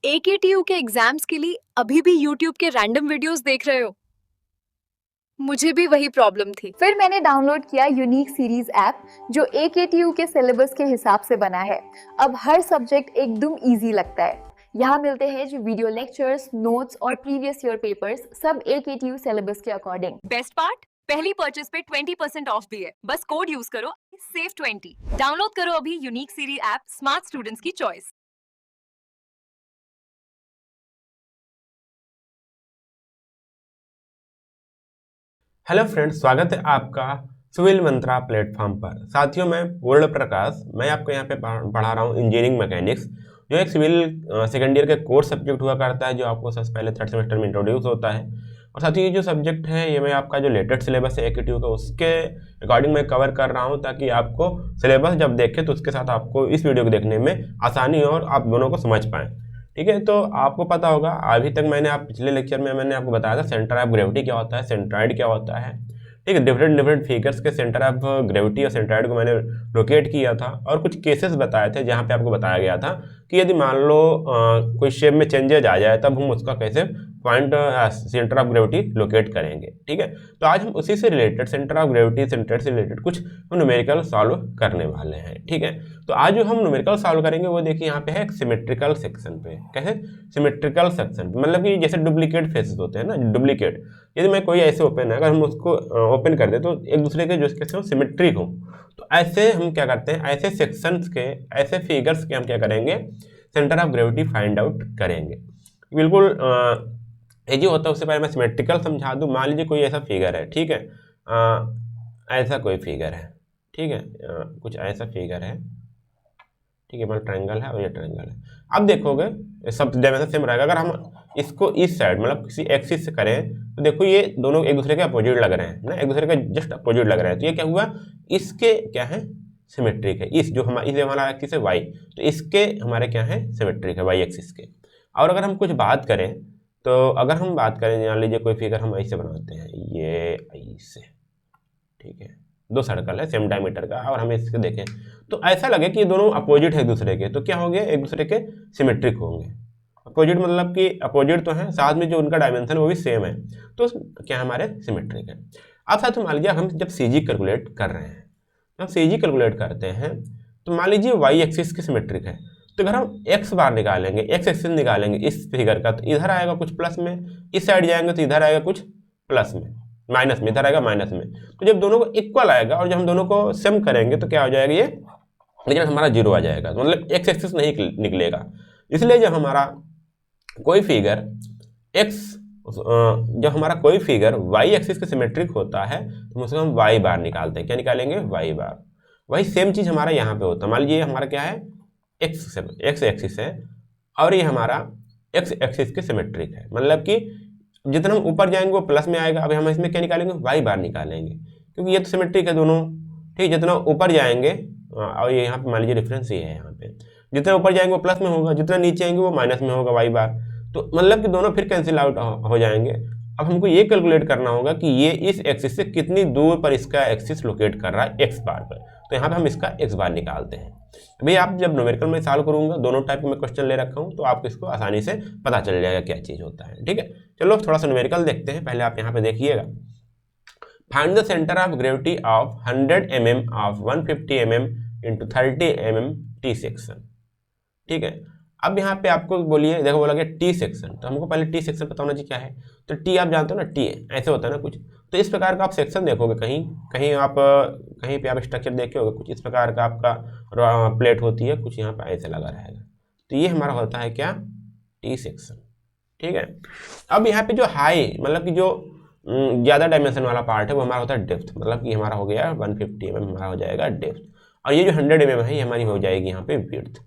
AKTU के exams के लिए अभी भी YouTube के रैंडम वीडियोस देख रहे हो? मुझे भी वही प्रॉब्लम थी। फिर मैंने डाउनलोड किया यूनिक सीरीज ऐप जो AKTU के सिलेबस के हिसाब से बना है। अब हर सब्जेक्ट एकदम इजी लगता है। यहाँ मिलते हैं जो वीडियो लेक्चर्स, नोट्स और प्रीवियस ईयर पेपर्स, सब AKTU सिलेबस के अकॉर्डिंग। बेस्ट पार्ट, पहली परचेज पे 20% ऑफ भी है। बस कोड यूज करो SAVE20। डाउनलोड करो अभी unique series app, smart students की चॉइस। हेलो फ्रेंड्स, स्वागत है आपका सिविल मंत्रा प्लेटफॉर्म पर। साथियों, मैं पूर्ण प्रकाश, मैं आपको यहाँ पे पढ़ा रहा हूँ इंजीनियरिंग मैकेनिक्स, जो एक सिविल सेकेंड ईयर के कोर्स सब्जेक्ट हुआ करता है, जो आपको सबसे पहले थर्ड सेमेस्टर में इंट्रोड्यूस होता है। और साथ ही ये जो सब्जेक्ट है, ये मैं आपका जो लेटेस्ट सिलेबस है AKTU का, उसके अकॉर्डिंग मैं कवर कर रहा हूँ, ताकि आपको सिलेबस जब देखें तो उसके साथ आपको इस वीडियो को देखने में आसानी हो और आप दोनों को समझ पाएँ। ठीक है, तो आपको पता होगा, अभी तक पिछले लेक्चर में मैंने आपको बताया था सेंटर ऑफ ग्रेविटी क्या होता है, सेंट्रॉइड क्या होता है। ठीक है, डिफरेंट फिगर्स के सेंटर ऑफ ग्रेविटी और सेंट्रॉइड को मैंने लोकेट किया था और कुछ केसेस बताए थे, जहाँ पे आपको बताया गया था कि यदि मान लो कोई शेप में चेंजेज आ जाए, तब हम उसका कैसे point centre of gravity locate करेंगे। ठीक है, तो आज हम उसी से related centre of gravity, centroid से रिलेटेड कुछ न्यूमेरिकल सॉल्व करने वाले हैं। ठीक है, तो आज जो हम न्यूमेरिकल सॉल्व करेंगे वो देखिए यहाँ पे है सिमेट्रिकल सेक्शन पे। कैसे सिमेट्रिकल सेक्शन पे, मतलब कि जैसे डुप्लीकेट फेसेस होते हैं ना, डुप्लीकेट, यदि मैं कोई ऐसे ओपन है, अगर हम उसको ओपन कर दे तो एक दूसरे के जो इसके सिमेट्रिक हो, तो ऐसे हम क्या करते हैं, ऐसे सेक्शंस के, ऐसे फिगर्स के हम क्या करेंगे, centre of gravity find out करेंगे। बिल्कुल ये होता है। उससे पहले मैं सिमेट्रिकल समझा दूं। मान लीजिए कोई ऐसा फिगर है, ठीक है, ऐसा कोई फिगर है, ठीक है, कुछ ऐसा फिगर है, ठीक है, मतलब ट्रायंगल है और ये ट्रायंगल है। अब देखोगे सब डायमेंशन सेम रहेगा। अगर हम इसको इस साइड, मतलब किसी एक्सिस से करें, तो देखो ये दोनों एक दूसरे के अपोजिट लग रहे हैं ना, एक दूसरे के जस्ट अपोजिट लग रहे हैं। तो ये क्या हुआ, इसके क्या है, सिमेट्रिक है। इस जो हमारा एक्सिस है वाई, तो इसके हमारे क्या है, सिमेट्रिक है वाई एक्सिस के। और अगर हम कुछ बात करें, तो अगर हम बात करें, मान लीजिए कोई फिगर हम ऐसे बनाते हैं, ये ऐसे, ठीक है, दो सर्कल है सेम डायमीटर का, और हम इसके देखें तो ऐसा लगे कि ये दोनों अपोजिट है एक दूसरे के, तो क्या होंगे, एक दूसरे के सिमेट्रिक होंगे। अपोजिट मतलब कि अपोजिट तो है, साथ में जो उनका डायमेंशन वो भी सेम है, तो क्या हमारे सिमेट्रिक है। अब साथ मान लीजिए हम जब CG कैलकुलेट कर रहे हैं, जब CG कैलकुलेट करते हैं, तो मान लीजिए वाई एक्सिस के सिमेट्रिक है, तो अगर हम एक्स बार निकालेंगे, एक्स एक्सिस निकालेंगे इस फिगर का, तो इधर आएगा कुछ प्लस में, इस साइड जाएंगे तो इधर आएगा कुछ प्लस में, माइनस में, इधर आएगा माइनस में। तो जब दोनों को इक्वल आएगा और जब हम दोनों को सेम करेंगे तो क्या हो जाएगा, ये रिजल्ट हमारा जीरो आ जाएगा, मतलब एक्स एक्सिस नहीं निकलेगा। इसलिए जब हमारा कोई फिगर एक्स, जब हमारा कोई फिगर वाई एक्सिस के सिमेट्रिक होता है, तो उसको हम वाई बार निकालते हैं। क्या निकालेंगे, वाई बार। वही सेम चीज़ हमारा यहाँ पे होता है। मान लीजिए हमारा क्या है, एक्स एक्सिस है और ये हमारा एक्स एक्सिस के सिमेट्रिक है, मतलब कि जितना हम ऊपर जाएंगे वो प्लस में आएगा। अभी हम इसमें क्या निकालेंगे, वाई बार निकालेंगे, क्योंकि ये तो सिमेट्रिक है दोनों। ठीक, जितना ऊपर जाएंगे, और ये यहाँ पे मान लीजिए डिफरेंस ये है, यहाँ पे जितना ऊपर जाएंगे वो प्लस में होगा, जितना नीचे आएंगे वो माइनस में होगा, वाई बार। तो मतलब कि दोनों फिर कैंसिल आउट हो जाएंगे। अब हमको ये कैलकुलेट करना होगा कि ये इस एक्सिस से कितनी दूर पर इसका एक्सिस लोकेट कर रहा है एक्स बार पर, तो यहाँ पे हम इसका एक्स बार निकालते हैं। भाई आप जब न्यूमेरिकल में सॉल्व करूंगा, दोनों टाइप के मैं क्वेश्चन ले रखा हूँ, तो आपको इसको आसानी से पता चल जाएगा क्या चीज़ होता है। ठीक है, चलो थोड़ा सा न्यूमेरिकल देखते हैं। पहले आप यहाँ पे देखिएगा, find the centre of gravity of 100 mm of 150 mm into 30 mm T section. ठीक है, अब यहाँ पे आपको बोलिए, देखो बोला गया टी सेक्शन, तो हमको पहले टी सेक्शन पता होना चाहिए क्या है। तो टी आप जानते हो ना, टी ऐसे होता है ना कुछ, तो इस प्रकार का आप सेक्शन देखोगे, कहीं कहीं आप कहीं पे आप स्ट्रक्चर देखे होगे, कुछ इस प्रकार का आपका प्लेट होती है, कुछ यहाँ पे ऐसे लगा रहेगा, तो ये हमारा होता है क्या, टी सेक्शन। ठीक है, अब यहाँ पे जो हाई, मतलब कि जो ज़्यादा डायमेंशन वाला पार्ट है, वो हमारा होता है डेप्थ, मतलब कि हमारा हो गया 150 mm हमारा हो जाएगा डेप्थ, और ये जो 100 mm है ये हमारी हो जाएगी यहाँ पे विड्थ।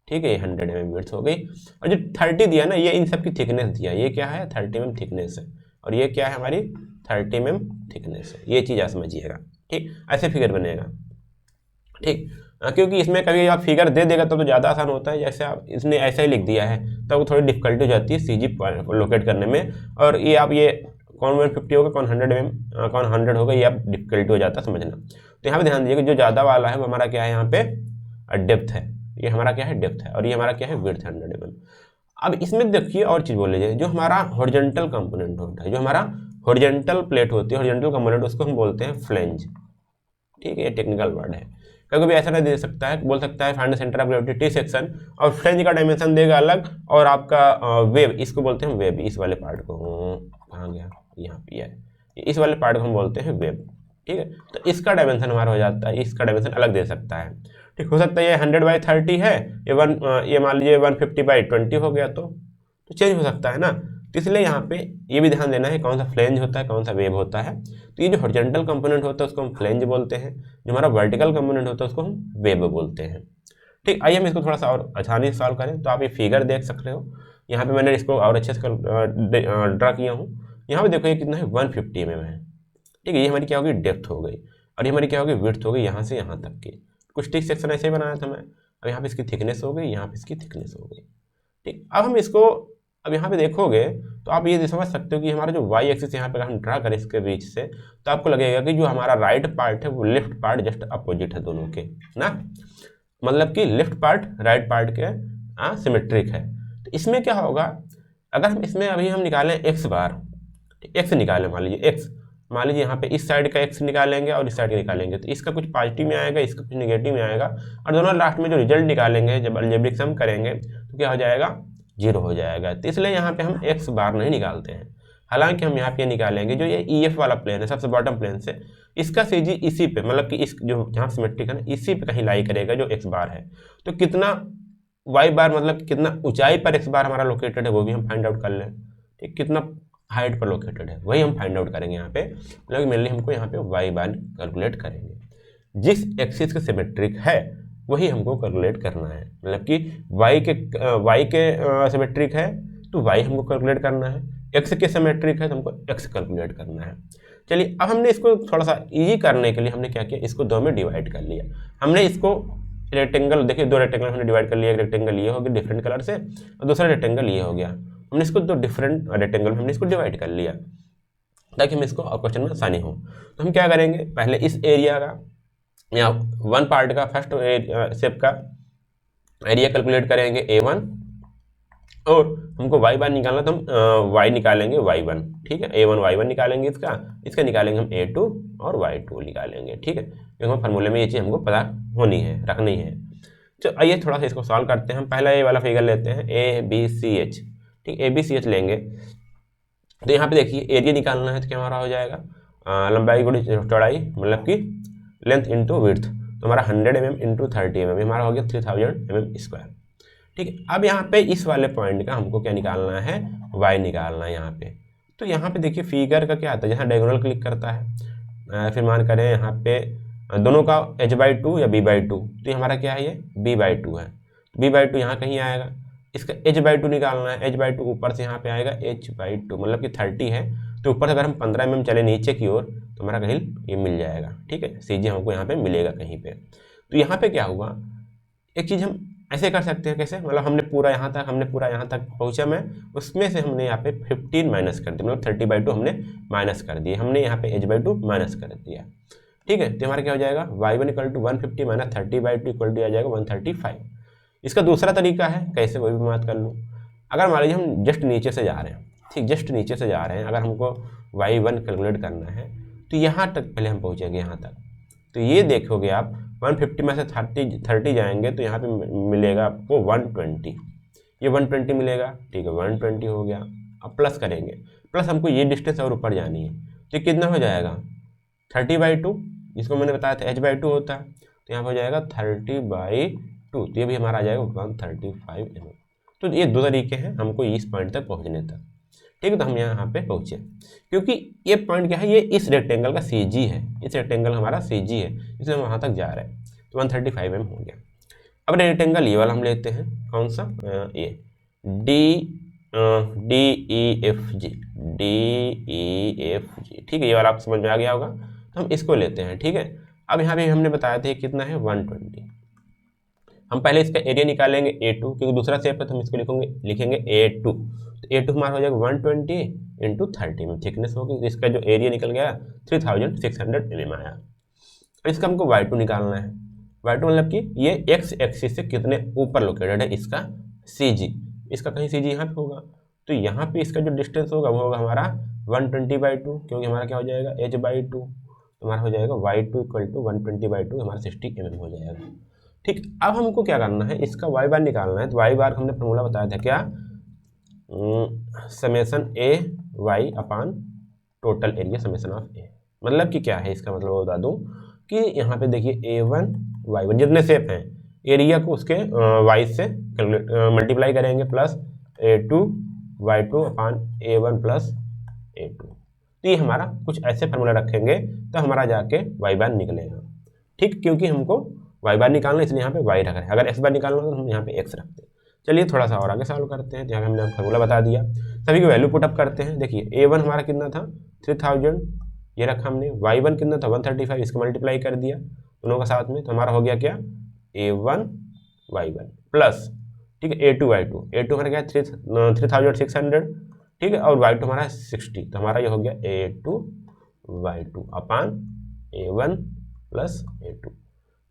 ठीक है, ये 100 mm विड्थ हो गई, और जो 30 दिया ना, ये इन सब की थिकनेस दिया, ये क्या है, 30 mm थिकनेस है, और ये क्या है, हमारी 30 mm थिकनेस है। ये चीज़ आप समझिएगा। ठीक, ऐसे फिगर बनेगा। ठीक, क्योंकि इसमें कभी आप फिगर दे देगा तब तो ज़्यादा आसान होता है, जैसे आप इसने ऐसा ही लिख दिया है तब वो थोड़ी डिफिकल्टी हो जाती है CG लोकेट करने में, और ये आप ये कौन 150 होगा, कौन 100 mm, कौन 100 होगा, ये आप डिफिकल्टी हो जाता है समझना। तो यहाँ पे ध्यान दीजिए कि जो ज़्यादा वाला है वो हमारा क्या है, यहाँ पे डेप्थ है, ये हमारा क्या है, डेप्थ है, और ये हमारा क्या है, विड्थ 100 mm। अब इसमें देखिए और चीज़ बोल लीजिए, जो हमारा हॉरिजॉन्टल कंपोनेंट होता है, जो हमारा हॉरिजॉन्टल प्लेट होती है, हॉरिजॉन्टल कंपोनेंट, उसको हम बोलते हैं फ्लेंज। ठीक है, ये टेक्निकल वर्ड है। कभी कभी ऐसा नहीं दे सकता है, बोल सकता है find the centre of gravity T section, और फ्लेंज का डायमेंशन देगा अलग, और आपका वेब, इसको बोलते हैं वेब, इस वाले पार्ट को, कहाँ गया, यहाँ पे है, इस वाले पार्ट को हम बोलते हैं वेब। ठीक है, तो इसका डायमेंशन हमारा हो जाता है, इसका डायमेंशन अलग दे सकता है। ठीक, हो सकता है ये 100/30 है, ये मान लीजिए 150/20 हो गया, तो चेंज हो सकता है ना। तो इसलिए यहाँ पे ये भी ध्यान देना है कौन सा फ्लेंज होता है, कौन सा वेब होता है। तो ये जो हॉरिजॉन्टल कंपोनेंट होता है उसको हम फ्लेंज बोलते हैं, जो हमारा वर्टिकल कंपोनेंट होता है उसको हम वेब बोलते हैं। ठीक, आइए हम इसको थोड़ा सा और आसानी से सॉल्व करें। तो आप ये फिगर देख सकते हो, यहाँ पे मैंने इसको और अच्छे से ड्रा किया हूँ। यहाँ पे देखो ये कितना है, 150 mm है। ठीक है, ये हमारी क्या होगी, डेप्थ हो गई, और ये हमारी क्या होगी, विड्थ हो गई, यहाँ से यहाँ तक की। कुछ टिक सेक्शन ऐसे ही बनाया था मैं। अब यहाँ पे इसकी थिकनेस हो गई, यहाँ पे इसकी थिकनेस हो गई। ठीक, अब हम इसको, अब यहाँ पे देखोगे तो आप ये समझ सकते हो कि हमारा जो वाई एक्सिस यहाँ पे हम ड्रा करें इसके बीच से, तो आपको लगेगा कि जो हमारा राइट पार्ट है वो लेफ्ट पार्ट जस्ट अपोजिट है दोनों के ना, मतलब कि लेफ्ट पार्ट राइट पार्ट के सिमेट्रिक है। तो इसमें क्या होगा, अगर हम इसमें अभी हम निकालें एक्स बार, एक्स निकालें, मान लीजिए एक्स, मान लीजिए यहाँ पे इस साइड का एक्स निकालेंगे और इस साइड का निकालेंगे, तो इसका कुछ पॉजिटिव में आएगा, इसका कुछ नेगेटिव में आएगा, और दोनों लास्ट में जो रिजल्ट निकालेंगे जब अलजेब्रिक सम करेंगे तो क्या हो जाएगा, 0 हो जाएगा। तो इसलिए यहाँ पे हम एक्स बार नहीं निकालते हैं। हालांकि हम यहाँ पे निकालेंगे जो ये EF वाला प्लेन है, सबसे बॉटम प्लेन से, इसका CG इसी पे, मतलब कि इस जो जहाँ सिमेट्रिक है ना, इसी पे कहीं लाई करेगा जो एक्स बार है। तो कितना वाई बार, मतलब कितना ऊंचाई पर एक्स बार हमारा लोकेटेड है वो भी हम फाइंड आउट कर लें। ठीक, कितना हाइट पर लोकेटेड है वही हम फाइंड आउट करेंगे यहाँ पे, मतलब मेनली हमको यहाँ पे वाई बार कैलकुलेट करेंगे। जिस एक्सिस का सिमेट्रिक है वही हमको कैलकुलेट करना है, मतलब कि वाई के सिमेट्रिक है तो वाई हमको कैलकुलेट करना है, एक्स के सिमेट्रिक है तो हमको एक्स कैलकुलेट करना है। चलिए, अब हमने इसको थोड़ा सा इजी करने के लिए हमने क्या किया, इसको 2 में डिवाइड कर लिया। हमने इसको रेक्टेंगल, देखिए 2 रेक्टेंगल हमने डिवाइड कर लिया, एक रेक्टेंगल ये हो गया डिफरेंट कलर से, और दूसरा रेक्टेंगल ये हो गया। हमने इसको 2 डिफरेंट रेक्टेंगल में हमने इसको डिवाइड कर लिया ताकि हम इसको क्वेश्चन में आसानी हो। तो हम क्या करेंगे, पहले इस एरिया का या 1 पार्ट का फर्स्ट शेप का एरिया कैलकुलेट करेंगे A1, और हमको वाई बार निकालना तो हम वाई निकालेंगे Y1। ठीक है, A1 Y1 निकालेंगे, इसका निकालेंगे हम A2 और Y2 निकालेंगे। ठीक है, क्योंकि हम फार्मूले में ये चीज़ हमको पता होनी है, रखनी है। तो आइए थोड़ा सा इसको सॉल्व करते हैं। हम पहला ये वाला फिगर लेते हैं ABCH। ठीक, ABCH लेंगे तो यहाँ पे देखिए एरिया निकालना है तो क्या हमारा हो जाएगा, लंबाई गुणी चौड़ाई, मतलब कि लेंथ इंटू विड्थ, तो हमारा 100 mm इंटू 30 mm हमारा हो गया 3000 mm²। ठीक है, अब यहाँ पे इस वाले पॉइंट का हमको क्या निकालना है, वाई निकालना है यहाँ पे। तो यहाँ पे देखिए फिगर का क्या आता है, जहाँ डायगोनल क्लिक करता है, फिर मान करें यहाँ पे दोनों का h/2 या b/2, तो ये हमारा क्या है, ये b/2 है, b/2 यहाँ कहीं आएगा, इसका h/2 निकालना है, h/2 ऊपर से यहाँ पे आएगा h/2, मतलब कि 30 है, तो ऊपर से अगर हम 15 mm चले नीचे की ओर तो हमारा कहीं ये मिल जाएगा। ठीक है, CG हमको यहाँ पे मिलेगा कहीं पे। तो यहाँ पे क्या हुआ, एक चीज़ हम ऐसे कर सकते हैं, कैसे, मतलब हमने पूरा यहाँ तक पहुँचा मैं, उसमें से हमने यहाँ पे 15 माइनस कर दिया, मतलब 30/2 हमने माइनस कर दिया, हमने यहाँ पे h/2 माइनस कर दिया। ठीक है, तो हमारा क्या हो जाएगा, y1 = 150 माइनस 30/2 = आ जाएगा 135। इसका दूसरा तरीका है कैसे, वही भी बात कर लूँ। अगर मान लीजिए हम जस्ट नीचे से जा रहे हैं, ठीक, जस्ट नीचे से जा रहे हैं, अगर हमको y1 कैलकुलेट करना है तो यहाँ तक पहले हम पहुँचेंगे, यहाँ तक। तो ये देखोगे आप 150 में से 30 जाएंगे तो यहाँ पे मिलेगा आपको 120, ये 120 मिलेगा। ठीक है, 120 हो गया। अब प्लस करेंगे, प्लस हमको ये डिस्टेंस और ऊपर जानी है, तो कितना हो जाएगा 30/2, जिसको मैंने बताया था h/2 होता है, तो यहाँ पर हो जाएगा 30/2, तो ये भी हमारा आ जाएगा 135 mm। तो ये 2 तरीके हैं हमको इस पॉइंट तक पहुँचने तक। ठीक है, तो हम यहाँ पे पहुँचे, क्योंकि ये पॉइंट क्या है, ये इस रेक्टेंगल का CG है, इस रेक्टेंगल हमारा CG है, इसलिए हम वहाँ तक जा रहे हैं, तो 135 mm हो गया। अब रेक्टेंगल ये वाला हम लेते हैं, कौन सा, ये DEFG, ठीक है, ये वाला आपको समझ में आ गया होगा, तो हम इसको लेते हैं। ठीक है, अब यहाँ पे हमने बताया था कितना है 120। हम पहले इसका एरिया निकालेंगे A2, क्योंकि दूसरा शेप है तो हम इसको लिखेंगे A2, तो A2 हमारा हो जाएगा 120 इंटू 30 में थिकनेस होगी, इसका जो एरिया निकल गया 3600 mm आया। इसका हमको y2 निकालना है, y2 मतलब कि ये x एक्सिस से कितने ऊपर लोकेटेड है इसका CG, इसका कहीं सी जी यहाँ पे होगा, तो यहाँ पे इसका जो डिस्टेंस होगा वो होगा हमारा 120/2, क्योंकि हमारा क्या हो जाएगा h/2, हमारा हो जाएगा y2 = 120/2, हमारा 60 mm हो जाएगा। ठीक, अब हमको क्या करना है, इसका y बार निकालना है। तो y बार हमने फॉर्मूला बताया था क्या, summation A Y upon total area summation of A. मतलब कि क्या है इसका मतलब बता दूं कि यहाँ पे देखिए A1 Y1 जितने शेप हैं एरिया को उसके y से मल्टीप्लाई करेंगे प्लस A2 Y2 अपान A1 प्लस A2। तो ये हमारा कुछ ऐसे फार्मूला रखेंगे तो हमारा जाके y बार निकलेगा। ठीक, क्योंकि हमको y बार निकालना इसलिए यहाँ पे y रख रहे हैं, अगर x बार निकालना तो हम यहाँ पे x रखते हैं। चलिए थोड़ा सा और आगे सॉल्व करते हैं। यहाँ पे हमने फार्मूला बता दिया, सभी की वैल्यू पुटअप करते हैं। देखिए A1 हमारा कितना था 3000, ये रखा हमने। Y1 कितना था 135, इसको मल्टीप्लाई कर दिया दोनों का साथ में, तो हमारा हो गया क्या A1 Y1 प्लस, ठीक है, A2 Y2, A2 हमारा क्या 3600, ठीक है, और Y2 हमारा 60, तो हमारा ये हो गया A2 Y2 अपान A1 प्लस A2।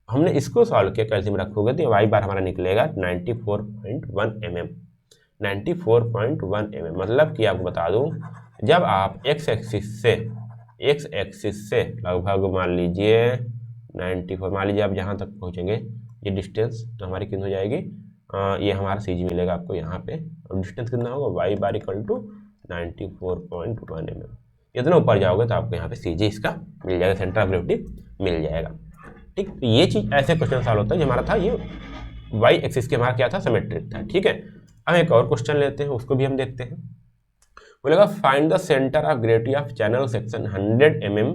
हमने इसको सॉल्व किया, कैल्शियम रखोगे तो y बार हमारा निकलेगा 94.1 mm, 94.1 mm। मतलब कि आपको बता दूं, जब आप x एक्सिस से लगभग मान लीजिए 94, मान लीजिए आप जहाँ तक पहुँचेंगे ये डिस्टेंस, तो हमारी कितनी हो जाएगी, ये हमारा सी जी मिलेगा आपको यहाँ पे, और डिस्टेंस कितना होगा y बार = 94.1 mm। इतना ऊपर जाओगे तो आपको यहाँ पे सी जी इसका मिल जाएगा, सेंटर ऑफ ग्रेविटी मिल जाएगा। ठीक, तो ये चीज़ ऐसे क्वेश्चन सॉल्व होता है जो हमारा था ये y एक्सिस के हमारा क्या था, सिमेट्रिक था। ठीक है, अब एक और क्वेश्चन लेते हैं, उसको भी हम देखते हैं। बोलेगा find the centre of gravity of channel section 100 mm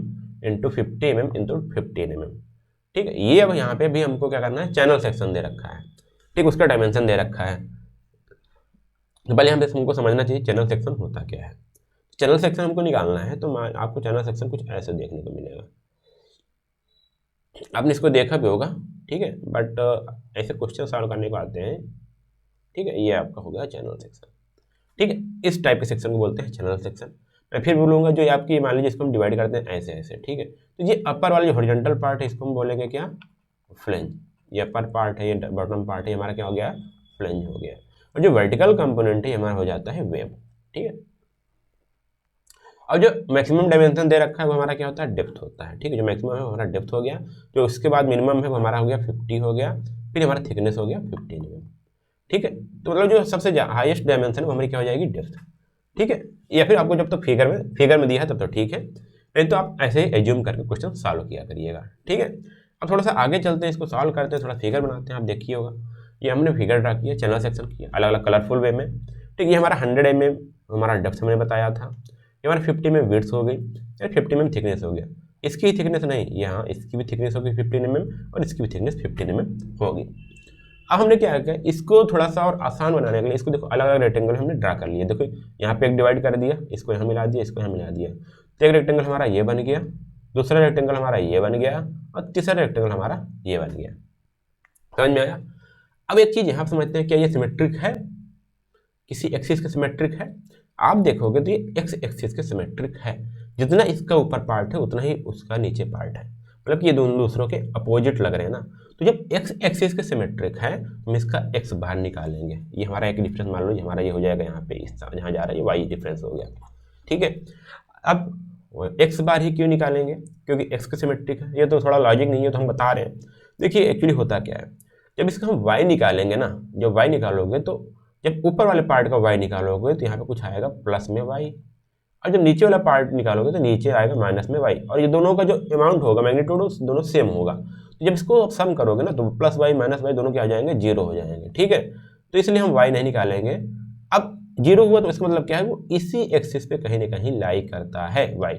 × 50 mm × 15 mm। ठीक है, ये अब यहाँ पे भी हमको क्या करना है, चैनल सेक्शन दे रखा है, ठीक, उसका डायमेंशन दे रखा है। तो पहले हम हमको समझना चाहिए चैनल सेक्शन होता क्या है। चैनल सेक्शन हमको निकालना है, तो आपको चैनल सेक्शन कुछ ऐसे देखने को मिलेगा, आपने इसको देखा भी होगा, ठीक है, बट ऐसे क्वेश्चन सॉल्व करने को आते हैं। ठीक है, ये आपका हो गया चैनल सेक्शन। ठीक है, इस टाइप के सेक्शन को बोलते हैं चैनल सेक्शन। मैं फिर बोलूँगा जो आपकी मान लीजिए इसको हम डिवाइड करते हैं ऐसे ऐसे। ठीक है, तो ये अपर वाला जो हॉरिजॉन्टल पार्ट है इसको हम बोलेंगे क्या, फ्लेंज। ये अपर पार्ट है, ये बॉटम पार्ट है, हमारा क्या हो गया, फ्लेंज हो गया। और जो वर्टिकल कंपोनेंट है हमारा हो जाता है वेब। ठीक है, और जो मैक्सिमम डायमेंशन दे रखा है वो हमारा क्या होता है, डेप्थ होता है। ठीक है, जो मैक्सिमम है वो हमारा डेप्थ हो गया, जो उसके बाद मिनिमम है वो हमारा हो गया 50 हो गया, फिर हमारा थिकनेस हो गया 15 mm। ठीक है, तो मतलब जो सबसे हाईएस्ट डायमेंशन है वो हमारी क्या हो जाएगी, डेप्थ। ठीक है, या फिर आपको जब तक फिगर में दिया है तब तो ठीक है, नहीं तो आप ऐसे ही एज्यूम करके क्वेश्चन सॉल्व किया करिएगा। ठीक है, अब थोड़ा सा आगे चलते हैं, इसको सॉल्व करते हैं, थोड़ा फिगर बनाते हैं। आप देखिए होगा, ये हमने फिगर ड्रा किया, चैनल सेक्शन किया अलग अलग कलरफुल वे में। ठीक, ये हमारा 100 mm हमारा डेप्थ हमने बताया था, ये हमारा 50 mm विड्थ हो गई, या 50 mm थिकनेस हो गया। इसकी थिकनेस नहीं, यहाँ इसकी भी थिकनेस होगी 15 mm, और इसकी भी थिकनेस 15 mm होगी। अब हमने क्या किया, इसको थोड़ा सा और आसान बनाने के लिए इसको देखो अलग अलग रेक्टेंगल हमने ड्रा कर लिए। देखो यहाँ पे एक डिवाइड कर दिया, इसको यहाँ मिला दिया, इसको यहाँ मिला दिया, तो एक रेक्टेंगल हमारा ये बन गया, दूसरा रेक्टेंगल हमारा ये बन गया, और तीसरा रेक्टेंगल हमारा ये बन गया। समझ में आया? अब एक चीज़ यहाँ समझते हैं, क्या ये सिमेट्रिक है, किसी एक्सिस के सिमेट्रिक है? आप देखोगे तो ये एक्स एक्सिस के सिमेट्रिक है, जितना इसका ऊपर पार्ट है उतना ही उसका नीचे पार्ट है, मतलब कि ये दोनों दूसरों के अपोजिट लग रहे हैं ना। तो जब एक्स एक्सिस के सिमेट्रिक है हम इसका एक्स बाहर निकालेंगे, ये हमारा एक डिफरेंस मान लो, हमारा ये हो जाएगा यहाँ पे, इस जहाँ जा रहा है ये वाई डिफरेंस हो गया। ठीक है, अब एक्स बार ही क्यों निकालेंगे, क्योंकि एक्स के सिमेट्रिक है। ये तो थोड़ा लॉजिक नहीं है तो हम बता रहे हैं। देखिए एक्चुअली होता क्या है, जब इसका हम वाई निकालेंगे ना, जब वाई निकालोगे तो जब ऊपर वाले पार्ट का वाई निकालोगे तो यहाँ पे कुछ आएगा प्लस में वाई, और जब नीचे वाला पार्ट निकालोगे तो नीचे आएगा माइनस में वाई, और ये दोनों का जो अमाउंट होगा, मैग्नीट्यूड दोनों सेम होगा। तो जब इसको आप सम करोगे ना तो प्लस वाई माइनस वाई दोनों क्या आ जाएंगे, 0 हो जाएंगे। ठीक है, तो इसलिए हम वाई नहीं निकालेंगे। अब 0 हुआ तो इसका मतलब क्या है, वो इसी एक्सिस पे कहीं ना कहीं लाई करता है वाई।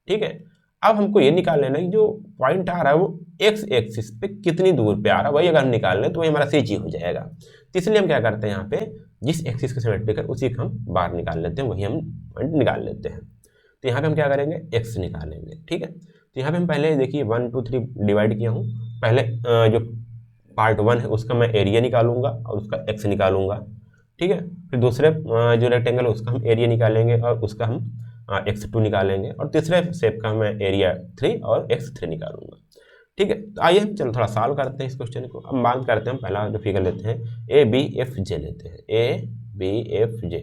ठीक है, अब हमको ये निकाल लेना कि जो पॉइंट आ रहा है वो एक्स एक्सिस पे कितनी दूर पे आ रहा है, वही अगर हम निकाल लें तो वही हमारा CG हो जाएगा। तो इसलिए हम क्या करते हैं, यहाँ पे जिस एक्सिस के सिमेट्रिक है उसी का हम बाहर निकाल लेते हैं, वही हम पॉइंट निकाल लेते हैं। तो यहाँ पे हम क्या करेंगे, एक्स निकालेंगे। ठीक है, तो यहाँ पे हम पहले देखिए 1 2 3 डिवाइड किया हूँ। पहले जो पार्ट 1 है उसका मैं एरिया निकालूंगा और उसका एक्स निकालूंगा। ठीक है, फिर दूसरे जो रेक्टेंगल है उसका हम एरिया निकालेंगे और उसका हम x2 निकालेंगे, और तीसरे शेप का मैं एरिया 3 और x3 निकालूंगा। ठीक है, तो आइए हम चलो थोड़ा सॉल्व करते हैं इस क्वेश्चन को। अब बात करते हैं, हम पहला जो फिगर लेते हैं ABFJ लेते हैं, BFJ।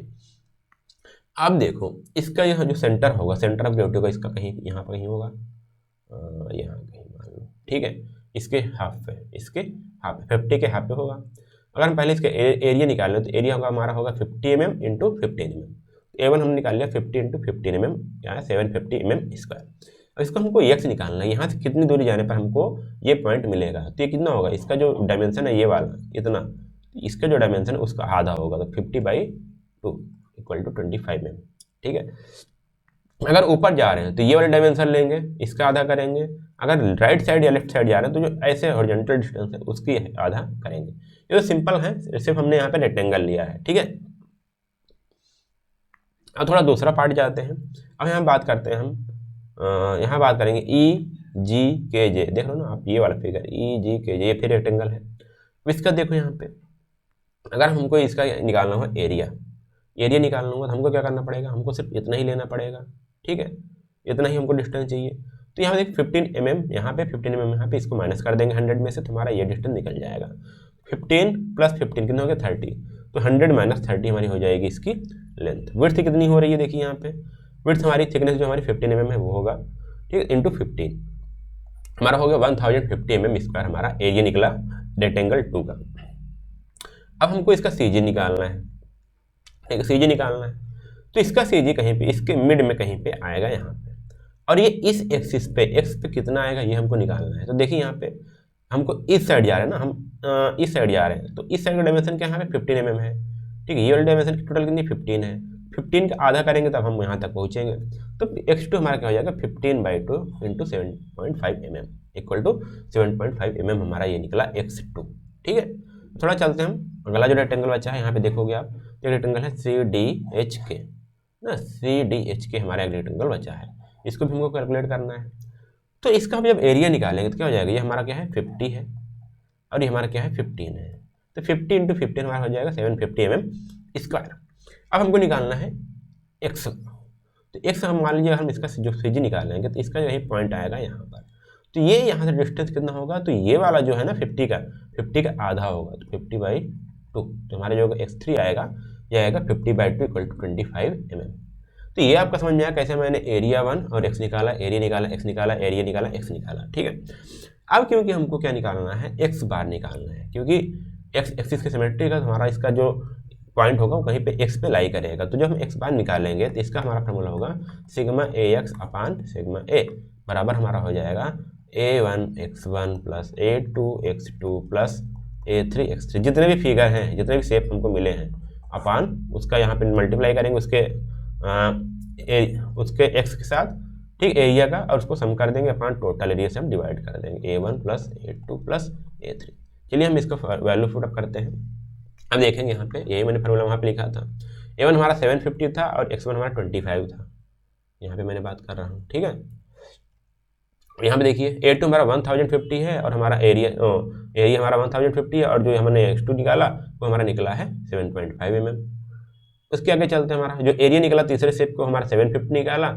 अब देखो इसका यह जो सेंटर होगा, सेंटर ऑफ ग्रेविटी होगा इसका कहीं यहाँ पर कहीं होगा, यहाँ कहीं मान लो, ठीक है, इसके हाफ पे, इसके हाफ पे 50 के हाफ पे होगा। अगर हम पहले इसका एरिया निकाल लें तो एरिया होगा हमारा होगा 50 mm इंटू 15 mm। A1 हमने निकाल लिया 50 इंटू 15 mm, क्या है 750 mm स्क्वायर। अब इसको हमको x निकालना है, यहाँ से कितनी दूरी जाने पर हमको ये पॉइंट मिलेगा, तो ये कितना होगा, इसका जो डायमेंशन है ये वाला इतना, इसका जो डायमेंशन है उसका आधा होगा, तो 50/2 इक्वल टू 25 mm, ठीक है। अगर ऊपर जा रहे हैं तो ये वाले डायमेंशन लेंगे, इसका आधा करेंगे। अगर राइट साइड या लेफ्ट साइड जा रहे हैं तो जो ऐसे हॉरिजॉन्टल डिस्टेंस है उसकी आधा करेंगे। ये तो सिंपल है, सिर्फ हमने यहाँ पे रेक्टेंगल लिया है, ठीक है। अब थोड़ा दूसरा पार्ट जाते हैं। अब यहाँ बात करते हैं हम, यहाँ बात करेंगे EGKJ, देख लो ना आप ये वाला फिगर EGKJ, ये फिर रेक्टेंगल है। इसका देखो यहाँ पे अगर हमको इसका निकालना हो एरिया निकालना होगा तो हमको क्या करना पड़ेगा, हमको सिर्फ इतना ही लेना पड़ेगा, ठीक है, इतना ही हमको डिस्टेंस चाहिए। तो यहाँ देख 15 mm यहाँ पे 15 mm यहाँ पे, इसको माइनस कर देंगे 100 में से, तो हमारा ये डिस्टेंस निकल जाएगा। 15 + 15 कितना हो गया 30, तो 100 - 30 हमारी हो जाएगी इसकी लेंथ। विड्थ कितनी हो रही है देखिए यहाँ पे, विड्थ हमारी थिकनेस जो हमारी 15 mm है वो होगा, ठीक है, इंटू 15 हमारा हो गया 1050 mm स्क्वायर, हमारा एरिया निकला रेक्टेंगल 2 का। अब हमको इसका CG निकालना है, एक CG निकालना है, तो इसका CG कहीं पे इसके मिड में कहीं पे आएगा यहाँ पे, और ये इस एक्सिस पे x पे कितना आएगा ये हमको निकालना है। तो देखिए यहाँ पे हमको इस साइड जा रहे हैं ना, हम इस साइड जा रहे हैं, तो इस साइड का डायमेंशन क्या यहाँ पे 15 mm है, ठीक है, ये वाले डायमेंशन टोटल कितनी 15 है, 15 का आधा करेंगे तब हम यहाँ तक पहुँचेंगे। तो x2 हमारा क्या हो जाएगा 15/2 into 7.5 mm equal to 7.5 mm हमारा ये निकला x2, ठीक है। थोड़ा चलते हैं हम, अगला जो रेक्टेंगल बचा है यहाँ पे देखोगे आप, ये रेक्टेंगल है CDHK ना, CDHK हमारा एक रेक्टेंगल बचा है, इसको भी हमको कैलकुलेट करना है। तो इसका हम जब एरिया निकालेंगे तो क्या हो जाएगा, ये हमारा क्या है 50 है और ये हमारा क्या है 15 है, तो 50 इंटू 15 हमारा हो जाएगा 750 mm स्क्वायर। अब हमको निकालना है x, तो x हम मान लीजिए हम इसका जो CG निकालेंगे तो इसका यही पॉइंट आएगा यहाँ पर, तो ये यहाँ से डिस्टेंस कितना होगा, तो ये वाला जो है ना 50 का आधा होगा, तो 50/2, तो हमारे जो x3 आएगा ये आएगा 50/2 इक्वल टू 25 mm। तो ये आपका समझ में आया कैसे मैंने एरिया 1 और x निकाला, एरिया निकाला, x निकाला, एरिया निकाला, x निकाला, ठीक है। अब क्योंकि हमको क्या निकालना है, x बार निकालना है, क्योंकि x एक्सिस के सिमेट्री का हमारा इसका जो पॉइंट होगा वो कहीं पे x पे लाई करेगा, तो जब हम x बार निकालेंगे तो इसका हमारा फार्मूला होगा σAx/σA बराबर हमारा हो जाएगा A1x1 + A2x2 + A3x3, जितने भी फिगर हैं, जितने भी शेप हमको मिले हैं अपान उसका यहाँ पे मल्टीप्लाई करेंगे उसके x के साथ, ठीक, एरिया का, और उसको सम कर देंगे अपान टोटल एरिया से हम डिवाइड कर देंगे A1 + A2 + A3। चलिए हम इसका वैल्यू पुट अप करते हैं। अब देखेंगे यहाँ पे यही मैंने फार्मूला वहाँ पे लिखा था, A1 हमारा 750 था और x1 हमारा 25 था, यहाँ पे मैंने बात कर रहा हूँ, ठीक है। यहाँ पे देखिए A2 हमारा 1050 है और हमारा एरिया हमारा 1050 है, और जो हमने x2 निकाला वो हमारा निकला है 7.5 mm। उसके आगे चलते हैं, हमारा जो एरिया निकला तीसरे शेप को हमारा 750 निकाला,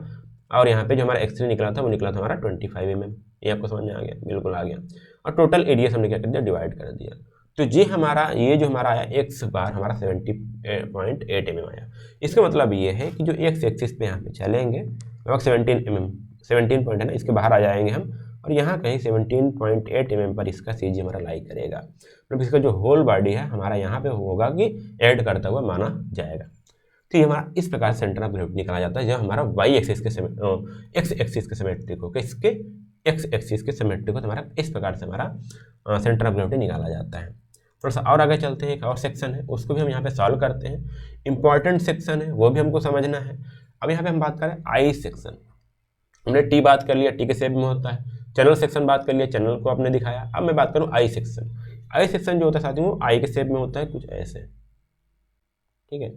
और यहाँ पे जो हमारा x3 निकला था वो निकला था हमारा 25 mm। ये आपको समझ में आ गया, बिल्कुल आ गया। और टोटल एरिया हमने क्या कर दिया, डिवाइड कर दिया। तो ये जो हमारा आया x बार हमारा 70.8 mm आया। इसका मतलब ये है कि जो x एक्सिस पे यहाँ पे चलेंगे लगभग 17 पॉइंट है ना, इसके बाहर आ जाएंगे हम, और यहाँ कहीं 17.8 mm पर इसका CG हमारा लाई करेगा, मतलब इसका जो होल बॉडी है हमारा यहाँ पे होगा कि ऐड करता हुआ माना जाएगा। तो ये हमारा इस प्रकार सेंटर ऑफ ग्रेविटी निकाला जाता है, जब हमारा x एक्सिस के सिमेट्रिक हो, इसके x एक्सिस के सिमेट्रिक हो, तो हमारा इस प्रकार से हमारा सेंटर ऑफ ग्रेविटी निकाला जाता है। थोड़ा सा और आगे चलते हैं, एक और सेक्शन है उसको भी हम यहाँ पे सॉल्व करते हैं, इंपॉर्टेंट सेक्शन है वो भी हमको समझना है। अब यहाँ पे हम बात करें आई सेक्शन, हमने टी बात कर लिया, टी के शेप में होता है, चैनल सेक्शन बात कर लिया, चैनल को आपने दिखाया। अब मैं बात करूँ आई सेक्शन। आई सेक्शन जो होता है साथियों वो आई के शेप में होता है, कुछ ऐसे, ठीक है।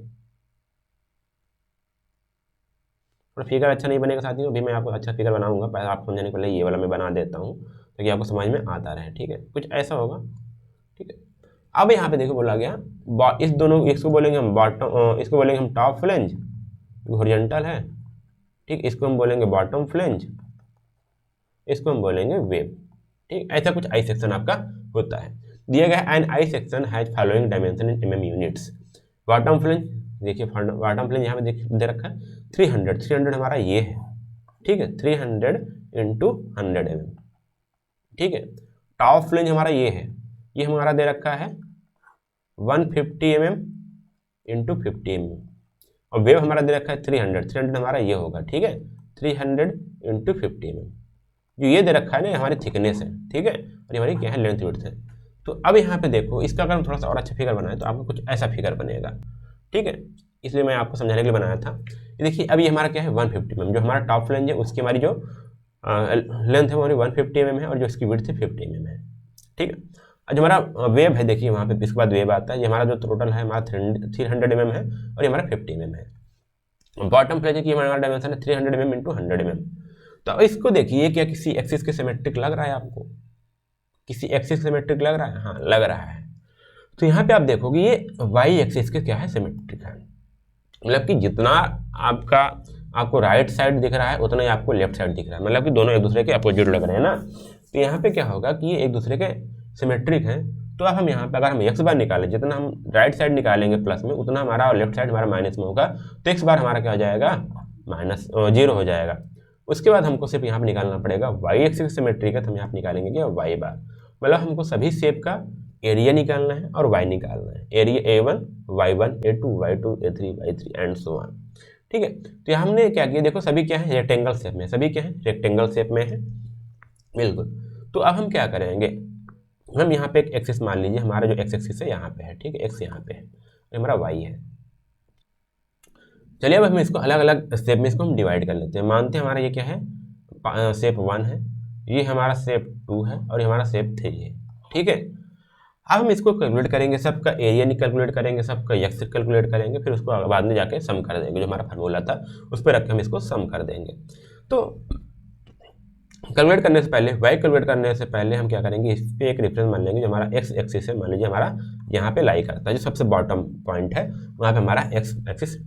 और फिगर अच्छा नहीं बनेगा साथियों, अभी मैं आपको अच्छा फिगर बनाऊंगा, पहले आप समझने के लिए ये वाला मैं बना देता हूँ ताकि आपको समझ में आता रहे, ठीक है, कुछ ऐसा होगा, ठीक है। अब यहाँ पे देखो बोला गया इस दोनों, इसको बोलेंगे हम बॉटम, इसको बोलेंगे हम टॉप फ्लेंज, हॉरिजॉन्टल है, ठीक, इसको हम बोलेंगे बॉटम फ्लेंज, इसको हम बोलेंगे वेब, ठीक। ऐसा कुछ आई सेक्शन आपका होता है। दिया गया an I section has following dimension in mm units. Bottom flange देखिए, बॉटम फ्लेंज यहाँ पे दे रखा है 300 हमारा ये है, ठीक है, 300 इंटू 100 mm, ठीक है। टॉप फ्लेंज हमारा ये हमारा दे रखा है 150 mm इंटू 50 mm, और वेव हमारा दे रखा है 300 हमारा ये होगा, ठीक है, 300 इंटू 50 mm। जो ये दे रखा है ना हमारी थिकनेस है, ठीक है, और ये हमारी क्या है, लेंथ विड्थ है। तो अब यहाँ पे देखो, इसका अगर हम थोड़ा सा और अच्छा फिगर बनाए तो आपको कुछ ऐसा फिगर बनेगा, ठीक है, इसलिए मैं आपको समझाने के लिए बनाया था। ये देखिए अभी हमारा क्या है 150 mm, जो हमारा टॉप फ्लेंज है उसकी हमारी जो लेंथ है वो हमारी 150 mm है, और जो इसकी विड्थ है 50 mm है, ठीक है। और जो हमारा वेव है देखिए वहाँ पे इसके बाद वेव आता है, ये हमारा जो टोटल है हमारा 300 mm है, और ये हमारा 50 mm है। बॉटम फ्लेंज की हमारा डायमेंशन है 300 mm इंटू 100 mm। तो अब इसको देखिए क्या किसी एक्सिस के सिमेट्रिक लग रहा है आपको, किसी एक्सिस के सिमेट्रिक लग रहा है, हाँ लग रहा है। तो यहाँ पे आप देखोगे ये वाई एक्सिस के क्या है, सिमेट्रिक है, मतलब कि जितना आपको राइट साइड दिख रहा है उतना ही आपको लेफ्ट साइड दिख रहा है, मतलब कि दोनों एक दूसरे के अपोजिट लग रहे हैं ना। तो यहाँ पे क्या होगा कि ये एक दूसरे के सिमेट्रिक हैं। तो अब हम यहाँ पे अगर हम एक्स बार निकालें, जितना हम राइट साइड निकालेंगे प्लस में, उतना हमारा और लेफ्ट साइड हमारा माइनस में होगा, तो एक्स बार हमारा क्या हो जाएगा, -0 हो जाएगा। उसके बाद हमको सिर्फ यहाँ पे निकालना पड़ेगा वाई एक्सिस सिमेट्रिक है, तो हम यहाँ पे निकालेंगे क्या, वाई बार, मतलब हमको सभी शेप का एरिया निकालना है और वाई निकालना है, area A1 Y1 A2 Y2 A3 Y3 and so on, ठीक है। तो यहाँ हमने क्या किया, देखो सभी क्या है, रेक्टेंगल शेप में, सभी क्या है, रेक्टेंगल शेप में है, बिल्कुल। तो अब हम क्या करेंगे, हम यहाँ पे एक एक्सिस मान लीजिए, हमारा जो एक्स एक्सिस है यहाँ पे है, ठीक है, एक्स यहाँ पे है, हमारा वाई है। चलिए अब हम इसको अलग अलग शेप में इसको हम डिवाइड कर लेते हैं। मानते हैं हमारा ये क्या है, शेप 1 है, ये हमारा शेप 2 है, और ये हमारा शेप 3 है, ठीक है। अब हम इसको कैलकुलेट करेंगे, सबका एरिया कैलकुलेट करेंगे, सबका एक्स कैलकुलेट करेंगे, फिर उसको बाद में जाके सम कर देंगे, जो हमारा फार्मूला था उस पर रख के हम इसको सम कर देंगे। तो कैलकुलेट करने से पहले, वाई कैलकुलेट करने से पहले हम क्या करेंगे, इस पर एक रेफरेंस मान लेंगे, जो हमारा एक्स एक्सिस है, मान लीजिए हमारा यहाँ पे लाई करता है, जो सबसे बॉटम पॉइंट है वहाँ पे हमारा एक्स एक्सिस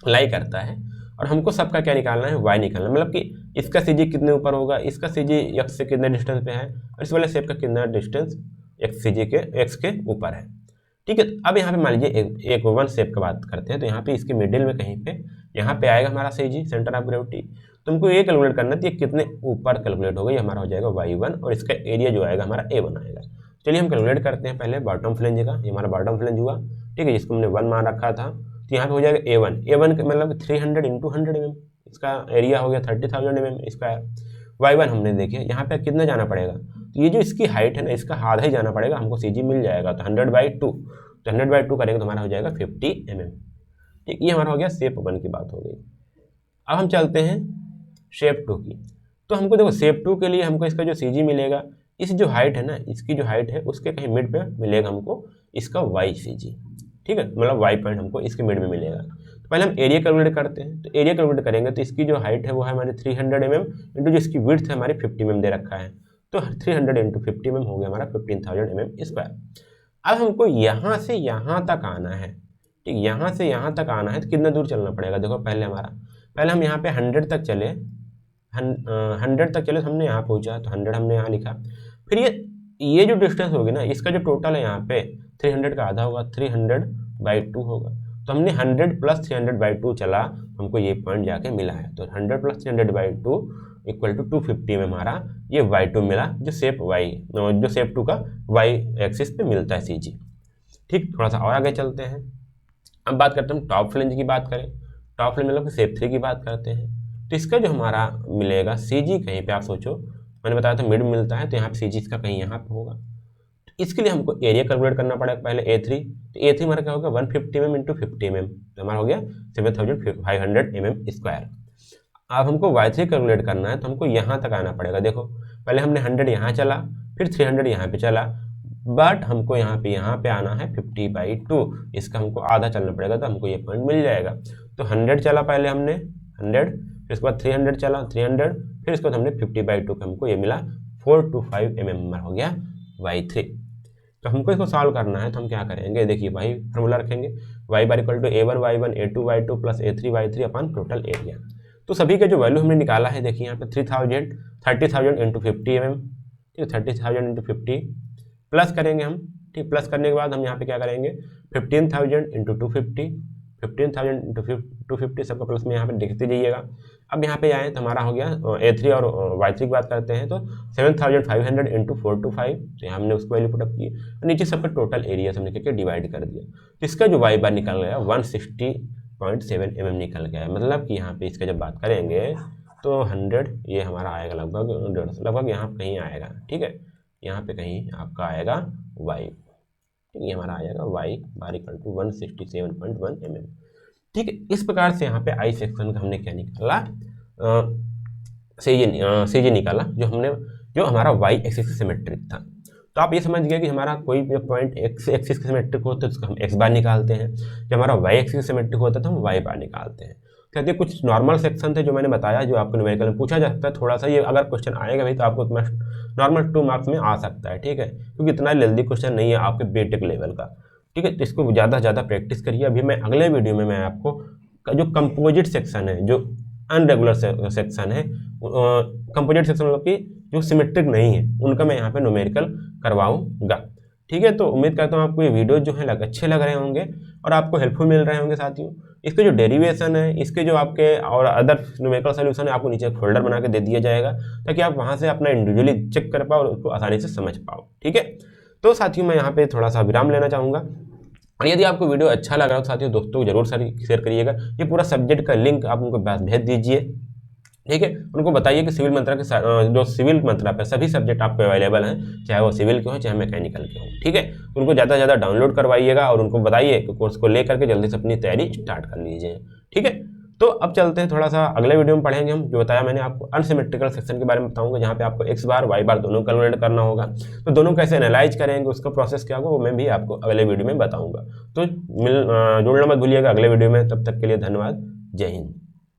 लाई करता है, और हमको सबका क्या निकालना है, वाई निकालना है, मतलब कि इसका सीजी कितने ऊपर होगा, इसका सीजी एक्स से कितने डिस्टेंस पे है, और इस वाले शेप का कितना डिस्टेंस एक्स सीजी के एक्स के ऊपर है, ठीक है। अब यहाँ पे मान लीजिए एक वन शेप की बात करते हैं, तो यहाँ पे इसके मिडिल में कहीं पे यहाँ पे आएगा हमारा सीजी, सेंटर ऑफ ग्रेविटी। तो हमको ये कैलकुलेट करना है, तो ये कितने ऊपर कैलकुलेट होगा, ये हमारा हो जाएगा y1, और इसका एरिया जो आएगा हमारा A1 आएगा। चलिए हम कैलकुलेट करते हैं पहले बॉटम फ्लेंज का, ये हमारा बॉटम फ्लेंज हुआ, ठीक है, जिसको हमने 1 मान रखा था। तो यहाँ पे हो जाएगा A1 का मतलब 300 इंटू 100 mm, इसका एरिया हो गया 30,000 mm स्क्वायर। y1 हमने देखिए यहाँ पे कितना जाना पड़ेगा, तो ये जो इसकी हाइट है ना, इसका आधा ही जाना पड़ेगा, हमको सीजी मिल जाएगा, तो 100/2, तो 100/2 करेंगे तो हमारा हो जाएगा 50 mm, ठीक। ये हमारा हो गया शेप 1 की बात हो गई। अब हम चलते हैं शेप 2 की। तो हमको देखो शेप 2 के लिए हमको इसका जो सीजी मिलेगा, इस जो हाइट है ना, इसकी जो हाइट है उसके कहीं मिड पे मिलेगा हमको इसका वाई सीजी, ठीक है, मतलब वाई पॉइंट हमको इसके मिड में मिलेगा। तो पहले हम एरिया कैलकुलेट करते हैं, तो एरिया कैलकुलेट करेंगे तो इसकी जो हाइट है वो है हमारी 300 mm इंटू जो इसकी विड्थ है हमारी 50 mm दे रखा है, तो 300 इंटू 50 mm हो गया हमारा 15,000 mm स्क्वायर। अब हमको यहाँ से यहाँ तक आना है, ठीक, यहाँ से यहाँ तक आना है, तो कितना दूर चलना पड़ेगा, देखो पहले हम यहाँ पे 100 तक चले, 100 तक चले तो हमने यहाँ पहुँचा, तो 100 हमने यहाँ लिखा। फिर ये जो डिस्टेंस होगी ना, इसका जो टोटल है यहाँ पे 300 का आधा होगा, 300/2 होगा, तो हमने 100 + 300/2 चला, हमको ये पॉइंट जाके मिला है। तो 100 + 300/2 = 250 में हमारा ये y2 मिला, जो शेप 2 का y एक्सिस पे मिलता है सीजी, ठीक। थोड़ा सा और आगे चलते हैं, अब बात करते हैं हम टॉप फ्लेंज की बात करें, टॉप फ्लेंज मतलब शेप 3 की बात करते हैं। तो इसका जो हमारा मिलेगा सीजी, कहीं पे आप सोचो, मैंने बताया था मिड मिलता है, तो यहाँ पे सीजी इसका कहीं यहाँ पे होगा। तो इसके लिए हमको एरिया कैलकुलेट करना पड़ेगा पहले A3, तो A3 हमारा क्या होगा 150 mm इंटू 50 mm, तो हमारा हो गया 7,500 mm स्क्वायर। अब हमको y3 कैलकुलेट करना है, तो हमको यहाँ तक आना पड़ेगा। देखो पहले हमने 100 यहाँ चला, फिर 300 यहाँ पे चला, बट हमको यहाँ पे आना है 50/2, इसका हमको आधा चलना पड़ेगा, तो हमको ये पॉइंट मिल जाएगा। तो 100 चला पहले हमने 100, फिर इसके बाद 300 चला 300, फिर इसके बाद हमने 50/2 का हमको ये मिला 425 mm हो गया y3। तो हमको इसको सॉल्व करना है, तो हम क्या करेंगे, देखिए वही फार्मूला रखेंगे, y = A1 Y1 A2 Y2 + A3 Y3 अपन टोटल एरिया। तो सभी का जो वैल्यू हमने निकाला है, देखिए यहाँ पे 30,000 इंटू 50 mm, ठीक है, 30,000 इंटू 50 प्लस करेंगे हम ठीक, प्लस करने के बाद हम यहाँ पे क्या करेंगे 15,000 इंटू 250, 15,000 इंटू 250 सबका प्लस में यहाँ पे देखते जाइएगा। अब यहाँ पे आए तो हमारा हो गया A3 और Y3 की बात करते हैं तो 7,500 इंटू 425, तो यहाँ हमने उसको वैल्यू पुटअप की। नीचे सबका टोटल एरिया हमने क्या डिवाइड कर दिया, तो इसका जो Y बार निकल गया 160.7 mm निकल गया है। मतलब कि यहाँ पे इसका जब बात करेंगे तो 100 ये हमारा आएगा लगभग 150, लगभग यहाँ कहीं आएगा, ठीक है, यहाँ पे कहीं आपका आएगा Y, ठीक है, ये हमारा आ जाएगा Y bar equal to 167.1 mm, ठीक है। इस प्रकार से यहाँ पे आई सेक्शन का हमने क्या निकाला, सेजे निकाला जो हमारा Y एक्सिस से सिमेट्रिक था। तो आप ये समझ गए कि हमारा कोई भी पॉइंट एक्स एक्सिस के सिमेट्रिक होता है उसका हम x बार निकालते हैं, जब हमारा y एक्सिस के सिमेट्रिक होता है तो हम y बार निकालते हैं। कहते हैं कुछ नॉर्मल सेक्शन थे जो मैंने बताया, जो आपको न्यूमेरिकल में पूछा जा सकता है, थोड़ा सा ये अगर क्वेश्चन आएगा भाई तो आपको नॉर्मल 2 मार्क्स में आ सकता है, ठीक है, क्योंकि इतना जल्दी क्वेश्चन नहीं है आपके बीटेक लेवल का, ठीक है। तो इसको ज़्यादा से ज़्यादा प्रैक्टिस करिए। अभी मैं अगले वीडियो में मैं आपको जो कंपोजिट सेक्शन है, जो अनरेगुलर सेक्शन है, कंपोजिट सेक्शन मतलब कि जो सिमेट्रिक नहीं है, उनका मैं यहाँ पे न्यूमेरिकल करवाऊंगा, ठीक है। तो उम्मीद करता हूँ आपको ये वीडियो जो है अच्छे लग रहे होंगे और आपको हेल्पफुल मिल रहे होंगे साथियों। इसके जो डेरिवेशन है, इसके जो आपके और अदर न्यूमेरिकल सोल्यूशन है, आपको नीचे फोल्डर बना के दे दिया जाएगा ताकि आप वहाँ से अपना इंडिविजुअली चेक कर पाओ और उसको आसानी से समझ पाओ, ठीक है। तो साथियों मैं यहाँ पे थोड़ा सा विराम लेना चाहूँगा, और यदि आपको वीडियो अच्छा लग रहा हो तो साथियों दोस्तों को जरूर शेयर करिएगा। ये पूरा सब्जेक्ट का लिंक आप उनको भेज दीजिए, ठीक है। उनको बताइए कि सिविल मंत्रा के जो सिविल मंत्रा पे सभी सब्जेक्ट आपको अवेलेबल हैं, चाहे वो सिविल के हो चाहे मैकेनिकल के हो, ठीक है। उनको ज़्यादा से ज़्यादा डाउनलोड करवाइएगा और उनको बताइए कि कोर्स को लेकर के जल्दी से अपनी तैयारी स्टार्ट कर लीजिए, ठीक है। तो अब चलते हैं थोड़ा सा अगले वीडियो में पढ़ेंगे हम, जो बताया मैंने आपको अनसिमेट्रिकल सेक्शन के बारे में बताऊंगा, जहाँ पे आपको x बार y बार दोनों कैलकुलेट करना होगा। तो दोनों कैसे एनालाइज करेंगे, उसका प्रोसेस क्या होगा वो मैं भी आपको अगले वीडियो में बताऊंगा। तो जुड़ना मत भूलिएगा अगले वीडियो में। तब तक के लिए धन्यवाद, जय हिंद।